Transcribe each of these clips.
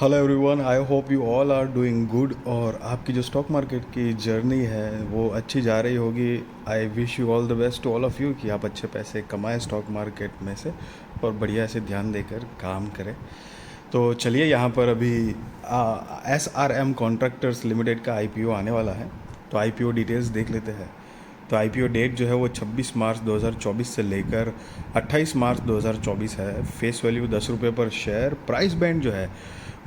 Hello everyone, I hope you all are doing good. और आपकी जो स्टॉक मार्केट की जर्नी है वो अच्छी जा रही होगी। I wish you all the best to all of you कि आप अच्छे पैसे कमाएं स्टॉक मार्केट में से और बढ़िया से ध्यान देकर काम करें। तो चलिए, यहाँ पर अभी SRM कॉन्ट्रैक्टर्स लिमिटेड का IPO आने वाला है, तो IPO डिटेल्स देख लेते हैं। तो IPO डेट जो है वो 26 मार्च 2024 से लेकर 28 मार्च 2024 है। फेस वैल्यू 10 रुपये पर शेयर। प्राइस बैंड जो है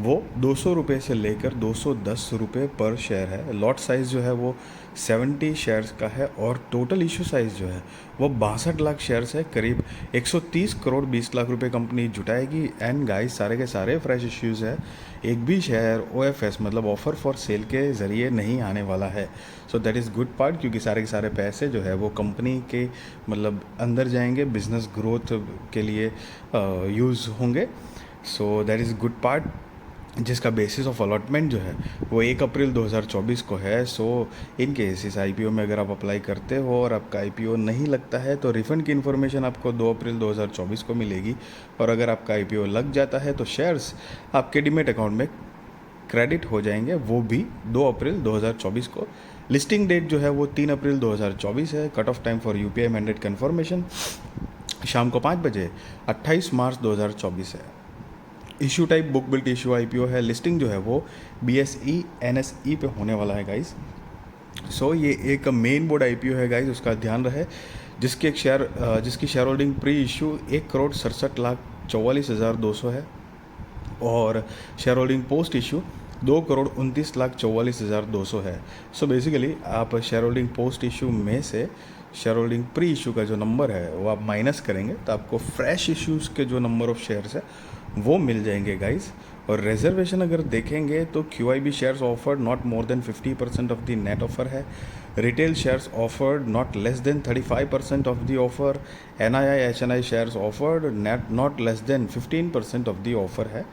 वो 200 रुपये से लेकर 210 रुपये पर शेयर है। लॉट साइज़ जो है वो 70 शेयर्स का है और टोटल इशू साइज़ जो है वो 62 लाख शेयर्स है। करीब 130 करोड़ 20 लाख रुपए कंपनी जुटाएगी। एंड गाइस, सारे के सारे फ्रेश इश्यूज़ है। एक भी शेयर OFS मतलब ऑफर फॉर सेल के ज़रिए नहीं आने वाला है। So that is good part, क्योंकि सारे के सारे पैसे जो है वो कंपनी के मतलब अंदर जाएंगे, बिजनेस ग्रोथ के लिए यूज़ होंगे। So that is good part, जिसका बेसिस ऑफ अलॉटमेंट जो है वो 1 अप्रैल 2024 को है। सो इन केस इस IPO में अगर आप अप्लाई करते हो और आपका IPO नहीं लगता है तो रिफ़ंड की इन्फॉर्मेशन आपको 2 अप्रैल 2024 को मिलेगी। और अगर आपका IPO लग जाता है तो शेयर्स आपके डीमेट अकाउंट में क्रेडिट हो जाएंगे, वो भी 2 अप्रैल 2024 को। लिस्टिंग डेट जो है वो 3 अप्रैल 2024 है। Cut off time for UPI mandate confirmation शाम को 5 बजे 28 मार्च 2024 है। Issue type book built issue IPO है। लिस्टिंग जो है वो BSE NSE पे होने वाला है गाइस। सो ये एक मेन बोर्ड IPO है गाइस, उसका ध्यान रहे। जिसकी शेयर होल्डिंग प्री इशू 1,67,44,200 है और शेयर होल्डिंग पोस्ट इशू 2,29,44,200 है। सो बेसिकली आप शेयर होल्डिंग पोस्ट इशू में से शेयर होल्डिंग प्री इशू का जो नंबर है वो आप माइनस करेंगे तो आपको फ्रेश इश्यूज़ के जो नंबर ऑफ शेयर्स है वो मिल जाएंगे गाइस। और रिजर्वेशन अगर देखेंगे तो QIB shares offered not more than 50% of the net offer है। Retail shares offered not less than 35% of the offer. NII HNI shares offered not less than 15% of the offer है।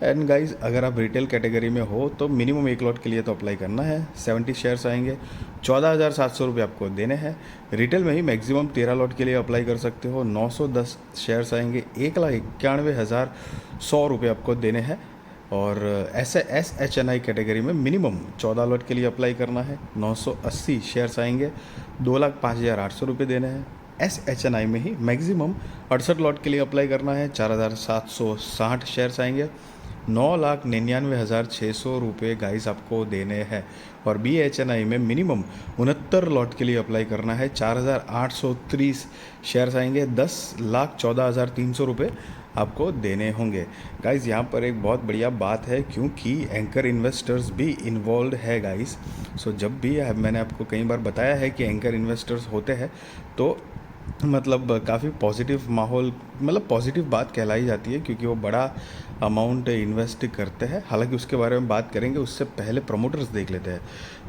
And guys, अगर आप retail category में हो तो minimum 1 lot के लिए तो अप्लाई करना है। 70 शेयर्स आएंगे, 14,700 रुपये आपको देने हैं। रिटेल में ही मैक्सिमम 13 लॉट के लिए अप्लाई कर सकते हो। 910 शेयर्स आएंगे, 1,91,100 रुपये आपको देने हैं। और ऐसे SHNI कैटेगरी में मिनिमम 14 लॉट के लिए अप्लाई करना है। 980 शेयर्स आएंगे, 2,05,800 रुपये देने हैं। SHNI में ही मैक्सिमम 68 लॉट के लिए अप्लाई करना है। 4,760 शेयर्स आएंगे, 9,99,600 रुपये गाइस आपको देने हैं। और BHNI में मिनिमम 69 लॉट के लिए अप्लाई करना है। 4,830 शेयर्स आएंगे, 10,14,300 रुपये आपको देने होंगे। गाइस, यहाँ पर एक बहुत बढ़िया बात है, क्योंकि एंकर इन्वेस्टर्स भी इन्वॉल्व है गाइस। सो जब भी मैंने आपको कई बार बताया है कि एंकर इन्वेस्टर्स होते हैं तो मतलब काफ़ी पॉजिटिव माहौल, मतलब पॉजिटिव बात कहलाई जाती है, क्योंकि वो बड़ा अमाउंट इन्वेस्ट करते हैं। हालांकि उसके बारे में बात करेंगे, उससे पहले प्रमोटर्स देख लेते हैं।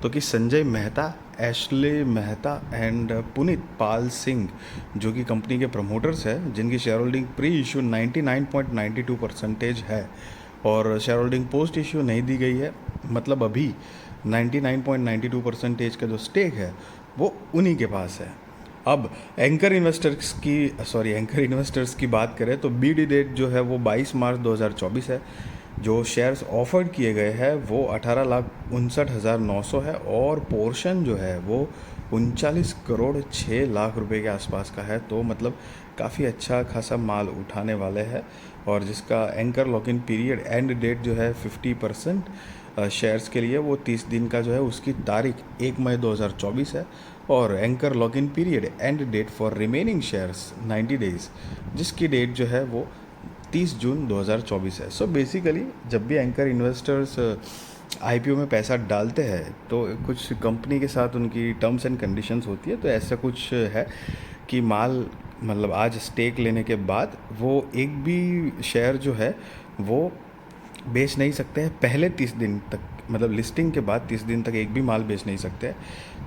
तो कि संजय मेहता, एशले मेहता एंड पुनीत पाल सिंह जो कि कंपनी के प्रमोटर्स हैं, जिनकी शेयर होल्डिंग प्री इशू 99.92% है और शेयर होल्डिंग पोस्ट इशू नहीं दी गई है, मतलब अभी 99.92% का जो स्टेक है वो उन्हीं के पास है। अब एंकर इन्वेस्टर्स की बात करें तो BD डेट जो है वो 22 मार्च 2024 है। जो शेयर्स ऑफर्ड किए गए हैं वो 18,59,900 है और पोर्शन जो है वो 39 करोड़ 6 लाख रुपए के आसपास का है। तो मतलब काफ़ी अच्छा खासा माल उठाने वाले हैं। और जिसका anchor lock in period end date जो है 50% शेयर्स के लिए वो 30 दिन का जो है, उसकी तारीख 1 मई 2024 है। और anchor lock in period end date for remaining shares 90 days, जिसकी डेट जो है वो 30 जून 2024 है। सो बेसिकली जब भी एंकर इन्वेस्टर्स IPO में पैसा डालते हैं तो कुछ कंपनी के साथ उनकी टर्म्स एंड कंडीशंस होती है। तो ऐसा कुछ है कि माल मतलब आज स्टेक लेने के बाद वो एक भी शेयर जो है वो बेच नहीं सकते हैं पहले 30 दिन तक, मतलब लिस्टिंग के बाद 30 दिन तक एक भी माल बेच नहीं सकते।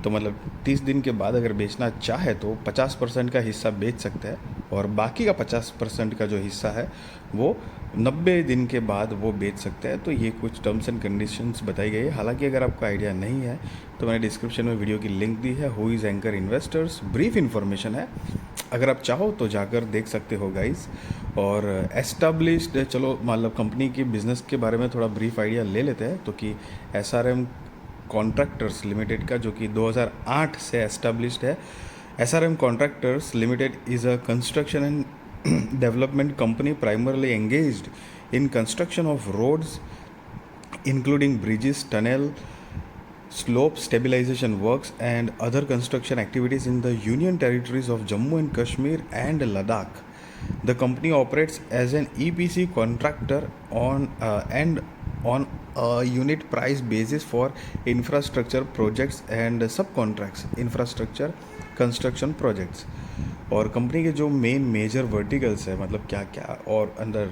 तो मतलब 30 दिन के बाद अगर बेचना चाहे तो 50% का हिस्सा बेच सकते हैं और बाकी का 50% का जो हिस्सा है वो 90 दिन के बाद वो बेच सकते हैं। तो ये कुछ टर्म्स एंड कंडीशंस बताई गई है। हालांकि अगर आपको आइडिया नहीं है तो मैंने डिस्क्रिप्शन में वीडियो की लिंक दी है। Who is anchor investors, brief information है, अगर आप चाहो तो जाकर देख सकते हो गाइस। और एस्टाब्लिश्ड, चलो मतलब कंपनी की बिज़नेस के बारे में थोड़ा ब्रीफ आइडिया ले लेते हैं। तो कि SRM कॉन्ट्रैक्टर्स लिमिटेड का, जो कि 2008 से एस्टाब्लिश्ड है। SRM contractors limited is a construction and development company primarily engaged in construction of roads including bridges, tunnel, slope stabilization works and other construction activities in the union territories of Jammu and Kashmir and Ladakh. The company operates as an EPC contractor and on a unit price basis for infrastructure projects and subcontracts infrastructure construction projects. और company के जो major verticals है, मतलब क्या क्या और अंदर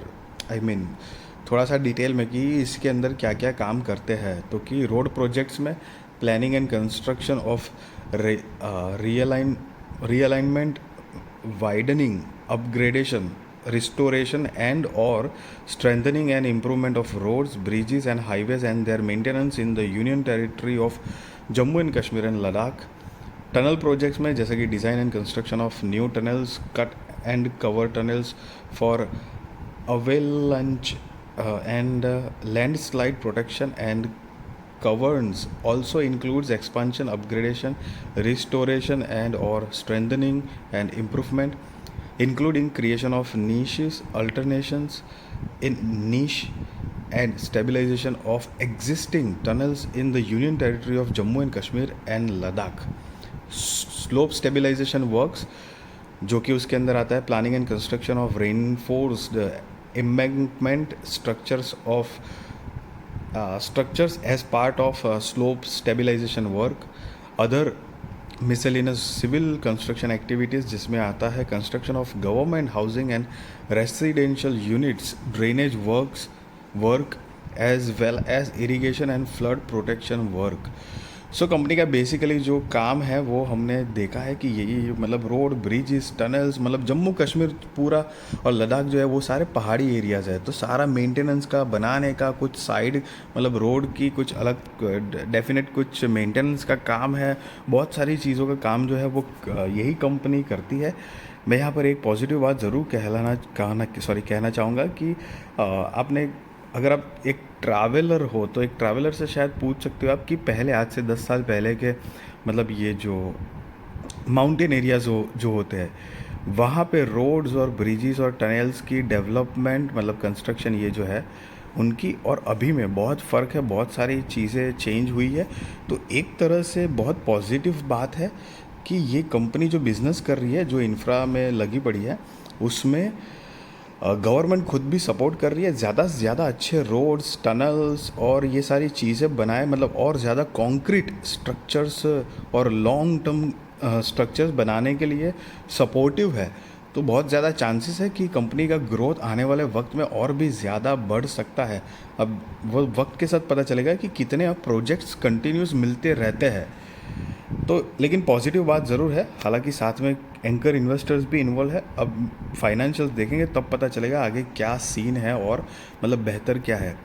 थोड़ा सा डिटेल में कि इसके अंदर क्या क्या काम करते हैं। तो कि रोड प्रोजेक्ट्स में planning and construction of realignment, widening, upgradation, restoration and or strengthening and improvement of roads, bridges and highways and their maintenance in the union territory of Jammu and Kashmir and Ladakh. Tunnel projects में जैसे कि design and construction of new tunnels, cut and cover tunnels for avalanche and landslide protection and governs also includes expansion, upgradation, restoration and or strengthening and improvement, including creation of niches, alternations in niche and stabilization of existing tunnels in the Union Territory of Jammu and Kashmir and Ladakh. Slope stabilization works, जो कि उसके अंदर आता है planning and construction of reinforced embankment structures as part of slope stabilization work. Other miscellaneous civil construction activities, जिसमें आता है construction of government housing and residential units, drainage work as well as irrigation and flood protection work. So company का basically जो काम है वो हमने देखा है कि यही मतलब रोड, ब्रिजेस, टनल्स, मतलब जम्मू कश्मीर पूरा और लद्दाख जो है वो सारे पहाड़ी एरियाज़ है। तो सारा मेंटेनेंस का, बनाने का, कुछ साइड मतलब रोड की कुछ अलग डेफिनेट कुछ मेंटेनेंस का काम है, बहुत सारी चीज़ों का काम जो है वो यही कंपनी करती है। मैं यहाँ पर एक पॉजिटिव बात ज़रूर कहना चाहूँगा कि आपने, अगर आप एक ट्रैवलर हो तो एक ट्रैवलर से शायद पूछ सकते हो आप कि पहले, आज से 10 साल पहले के मतलब ये जो माउंटेन एरियाज़ जो होते हैं वहाँ पे रोड्स और ब्रिजेस और टनल्स की डेवलपमेंट मतलब कंस्ट्रक्शन ये जो है उनकी और अभी में बहुत फ़र्क है, बहुत सारी चीज़ें चेंज हुई है। तो एक तरह से बहुत पॉजिटिव बात है कि ये कंपनी जो बिज़नेस कर रही है, जो इंफ्रा में लगी पड़ी है, उसमें गवर्नमेंट खुद भी सपोर्ट कर रही है ज़्यादा से ज़्यादा अच्छे रोड्स, टनल्स और ये सारी चीज़ें बनाए, मतलब और ज़्यादा कॉन्क्रीट स्ट्रक्चर्स और लॉन्ग टर्म स्ट्रक्चर्स बनाने के लिए सपोर्टिव है। तो बहुत ज़्यादा चांसेस है कि कंपनी का ग्रोथ आने वाले वक्त में और भी ज़्यादा बढ़ सकता है। अब वो वक्त के साथ पता चलेगा कि कितने अब प्रोजेक्ट्स कंटिन्यूस मिलते रहते हैं। तो लेकिन पॉजिटिव बात ज़रूर है, हालांकि साथ में एंकर इन्वेस्टर्स भी इन्वॉल्व है। अब फाइनेंशियल्स देखेंगे तब पता चलेगा आगे क्या सीन है और मतलब बेहतर क्या है।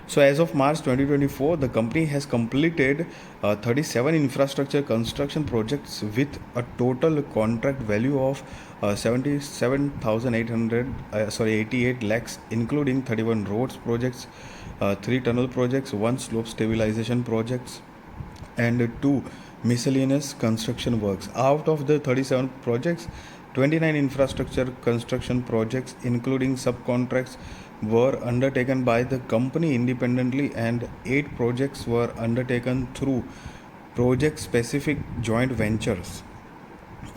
So as of March 2024 the company has completed 37 infrastructure construction projects with a total contract value of 88 lakhs, including 31 roads projects, 3 tunnel projects, 1 slope stabilization projects and 2 miscellaneous construction works. Out of the 37 projects, 29 infrastructure construction projects including subcontracts were undertaken by the company independently and 8 projects were undertaken through project specific joint ventures.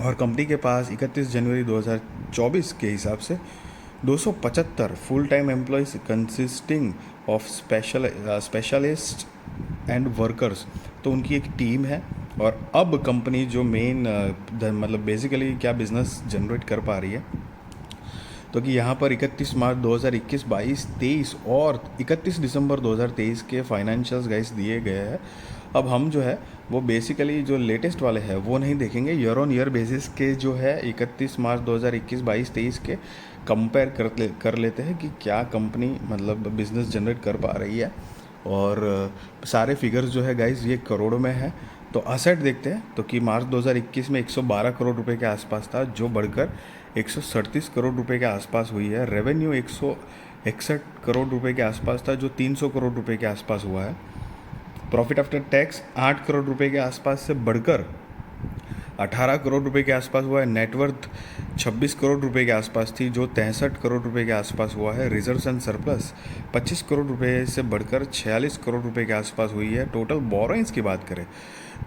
और company के पास 31 जनवरी 2024 के हिसाब से 275 full time employees consisting of specialist and workers, तो उनकी एक team है। और अब कंपनी जो मेन मतलब बेसिकली क्या बिज़नेस जनरेट कर पा रही है, तो कि यहाँ पर 31 मार्च 2021, 22, 23 और 31 दिसंबर 2023 के फाइनेंशियल्स गाइस दिए गए हैं। अब हम जो है वो बेसिकली जो लेटेस्ट वाले हैं वो नहीं देखेंगे, ईयर ऑन ईयर बेसिस के जो है 31 मार्च 2021, 22, 23 के कंपेयर कर लेते हैं कि क्या कंपनी मतलब बिज़नेस जनरेट कर पा रही है। और सारे फिगर्स जो है गाइस ये करोड़ों में है। तो असेट देखते हैं तो कि मार्च 2021 में 112 करोड़ रुपए के आसपास था, जो बढ़कर 137 करोड़ रुपए के आसपास हुई है। रेवेन्यू 161 करोड़ रुपए के आसपास था, जो 300 करोड़ रुपए के आसपास हुआ है। प्रॉफिट आफ्टर टैक्स 8 करोड़ रुपए के आसपास से बढ़कर 18 करोड़ रुपए के आसपास हुआ है। नेटवर्थ 26 करोड़ रुपए के आसपास थी, जो 63 करोड़ रुपए के आसपास हुआ है। रिजर्व्स एंड सरप्लस 25 करोड़ रुपए से बढ़कर 46 करोड़ रुपए के आसपास हुई है। टोटल बोरोइंग्स की बात करें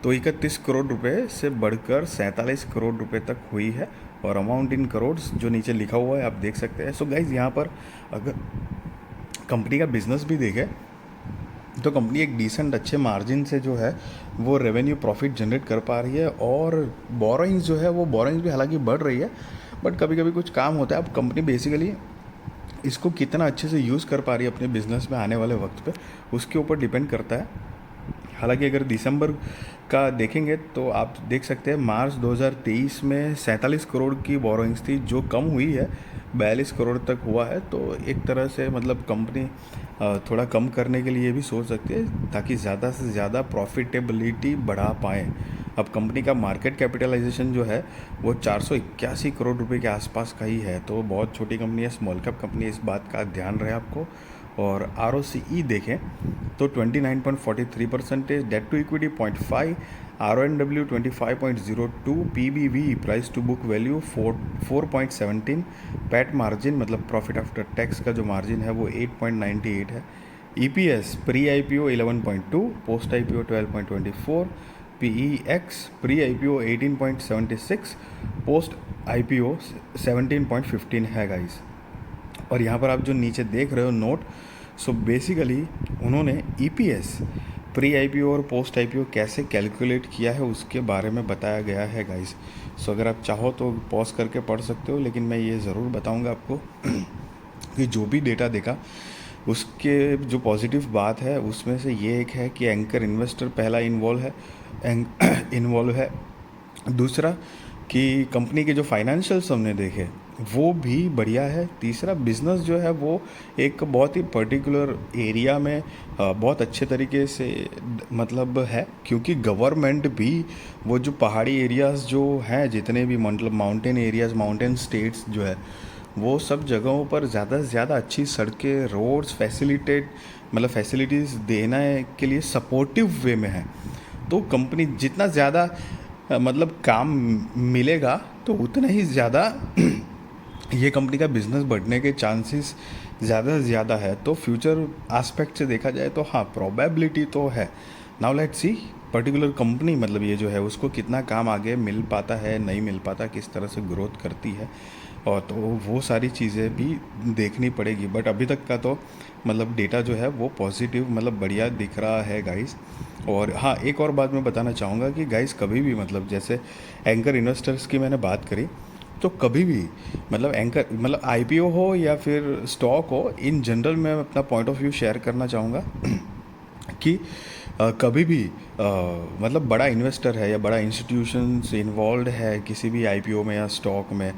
तो 31 करोड़ रुपए से बढ़कर 47 करोड़ रुपए तक हुई है। और अमाउंट इन करोड़ जो नीचे लिखा हुआ है आप देख सकते हैं। सो गाइज यहाँ पर अगर कंपनी का बिजनेस भी देखें तो कंपनी एक डिसेंट अच्छे मार्जिन से जो है वो रेवेन्यू प्रॉफिट जनरेट कर पा रही है। और बोरोइंग्स जो है वो बोरोइंग्स भी हालांकि बढ़ रही है, बट कभी कभी कुछ काम होता है। अब कंपनी बेसिकली इसको कितना अच्छे से यूज़ कर पा रही है अपने बिजनेस में आने वाले वक्त पे, उसके ऊपर डिपेंड करता है। हालांकि अगर दिसंबर का देखेंगे तो आप देख सकते हैं मार्च 2023 में 47 करोड़ की बोरोइंग्स थी, जो कम हुई है, 42 करोड़ तक हुआ है। तो एक तरह से मतलब कंपनी थोड़ा कम करने के लिए भी सोच सकती है ताकि ज़्यादा से ज़्यादा प्रॉफिटेबिलिटी बढ़ा पाएँ। अब कंपनी का मार्केट कैपिटलाइजेशन जो है वो 481 करोड़ रुपए के आसपास का ही है। तो बहुत छोटी कंपनी है, स्मॉल कैप कंपनी है, इस बात का ध्यान रहे आपको। और ROCE देखें तो 29.43%, debt to equity 0.5, RONW 25.02, PBV price to book value 4.17, PAT margin मतलब प्रॉफिट आफ्टर टैक्स का जो मार्जिन है वो 8.98 है। EPS pre IPO 11.2, post IPO 12.24, PEX pre IPO 18.76, post IPO 17.15 है गाइस। और यहाँ पर आप जो नीचे देख रहे हो नोट, सो बेसिकली उन्होंने EPS प्री IPO और पोस्ट IPO कैसे कैलकुलेट किया है उसके बारे में बताया गया है गाइस। सो अगर आप चाहो तो पॉज करके पढ़ सकते हो, लेकिन मैं ये ज़रूर बताऊंगा आपको कि जो भी डेटा देखा उसके जो पॉजिटिव बात है उसमें से ये एक है कि एंकर इन्वेस्टर पहला इन्वॉल्व है। दूसरा कि कंपनी के जो फाइनेंशियल्स हमने देखे वो भी बढ़िया है। तीसरा बिज़नेस जो है वो एक बहुत ही पर्टिकुलर एरिया में बहुत अच्छे तरीके से मतलब है, क्योंकि गवर्नमेंट भी वो जो पहाड़ी एरियाज़ जो हैं जितने भी मतलब माउंटेन एरियाज़, माउंटेन स्टेट्स जो है वो सब जगहों पर ज़्यादा से ज़्यादा अच्छी सड़कें, रोड्स फैसिलिटीज़ देने के लिए सपोर्टिव वे में है। तो कंपनी जितना ज़्यादा मतलब काम मिलेगा तो उतना ही ज़्यादा ये कंपनी का बिज़नेस बढ़ने के चांसेस ज़्यादा से ज़्यादा है। तो फ्यूचर एस्पेक्ट से देखा जाए तो हाँ, प्रोबेबिलिटी तो है। Now let's see particular company मतलब ये जो है उसको कितना काम आगे मिल पाता है, नहीं मिल पाता, किस तरह से ग्रोथ करती है, और तो वो सारी चीज़ें भी देखनी पड़ेगी। बट अभी तक का तो मतलब डेटा जो है वो पॉजिटिव मतलब बढ़िया दिख रहा है गाइस। और हाँ, एक और बात मैं बताना चाहूँगा कि गाइस कभी भी मतलब जैसे एंकर इन्वेस्टर्स की मैंने बात करी, तो कभी भी मतलब एंकर मतलब IPO हो या फिर स्टॉक हो, इन जनरल मैं अपना पॉइंट ऑफ व्यू शेयर करना चाहूँगा कि कभी भी मतलब बड़ा इन्वेस्टर है या बड़ा इंस्टीट्यूशंस इन्वॉल्व है किसी भी IPO में या स्टॉक में,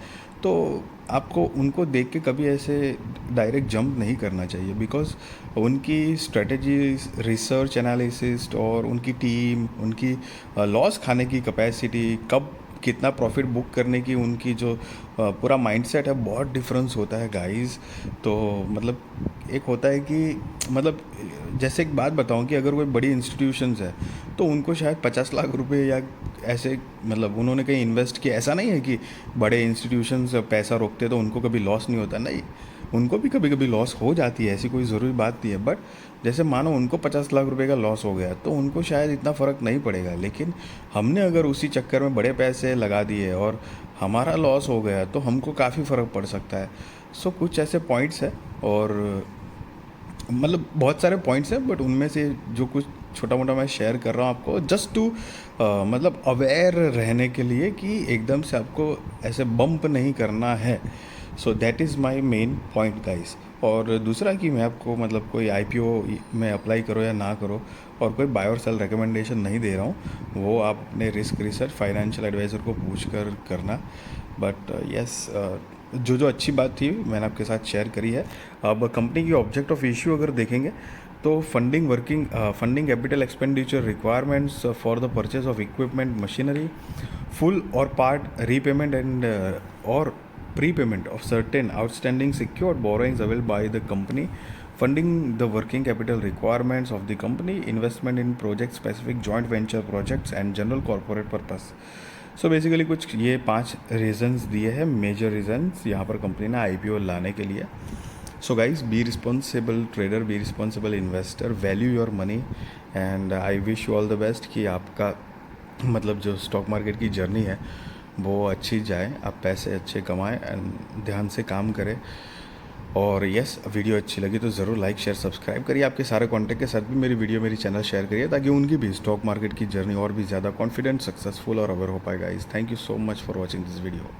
तो आपको उनको देख के कभी ऐसे डायरेक्ट जंप नहीं करना चाहिए। बिकॉज उनकी स्ट्रेटजी, रिसर्च एनालिसिस और उनकी टीम, उनकी लॉस खाने की कैपेसिटी, कब कितना प्रॉफिट बुक करने की उनकी जो पूरा माइंडसेट है, बहुत डिफरेंस होता है गाइस। तो मतलब एक होता है कि मतलब जैसे एक बात बताऊं कि अगर कोई बड़ी इंस्टीट्यूशंस है तो उनको शायद 50 लाख रुपए या ऐसे मतलब उन्होंने कहीं इन्वेस्ट किया, ऐसा नहीं है कि बड़े इंस्टीट्यूशंस पैसा रोकते तो उनको कभी लॉस नहीं होता, नहीं, उनको भी कभी कभी लॉस हो जाती है, ऐसी कोई ज़रूरी बात नहीं है। बट जैसे मानो उनको 50 लाख रुपए का लॉस हो गया तो उनको शायद इतना फ़र्क नहीं पड़ेगा, लेकिन हमने अगर उसी चक्कर में बड़े पैसे लगा दिए और हमारा लॉस हो गया तो हमको काफ़ी फ़र्क पड़ सकता है। सो कुछ ऐसे पॉइंट्स हैं, और मतलब बहुत सारे पॉइंट्स हैं, बट उनमें से जो कुछ छोटा मोटा मैं शेयर कर रहा हूँ आपको जस्ट टू मतलब अवेयर रहने के लिए कि एकदम से आपको ऐसे बम्प नहीं करना है। So that is my main point guys. और दूसरा कि मैं आपको मतलब कोई IPO में अप्लाई करो या ना करो, और कोई बाय और सेल रिकमेंडेशन नहीं दे रहा हूँ, वो आप अपने रिस्क रिसर्च फाइनेंशियल एडवाइज़र को पूछ कर करना। बट यस, जो जो अच्छी बात थी मैंने आपके साथ शेयर करी है। अब कंपनी की ऑब्जेक्ट ऑफ इश्यू अगर देखेंगे तो funding capital expenditure requirements for the purchase of equipment machinery, full और पार्ट रीपेमेंट एंड और prepayment of certain outstanding secured borrowings available by the company, funding the working capital requirements of the company, investment in project specific joint venture projects and general corporate purpose। So basically कुछ ये 5 reasons दिए हैं, major reasons यहाँ पर company ने IPO लाने के लिए। So guys, be responsible trader, be responsible investor, value your money and I wish you all the best कि आपका मतलब जो स्टॉक मार्केट की जर्नी है वो अच्छी जाए, आप पैसे अच्छे कमाएं एंड ध्यान से काम करें। और यस, वीडियो अच्छी लगी तो ज़रूर लाइक शेयर सब्सक्राइब करिए। आपके सारे कॉन्टैक्ट के साथ भी मेरी वीडियो मेरी चैनल शेयर करिए ताकि उनकी भी स्टॉक मार्केट की जर्नी और भी ज़्यादा कॉन्फिडेंट, सक्सेसफुल और अवेयर हो पाएगा। इस thank you so much for watching this video.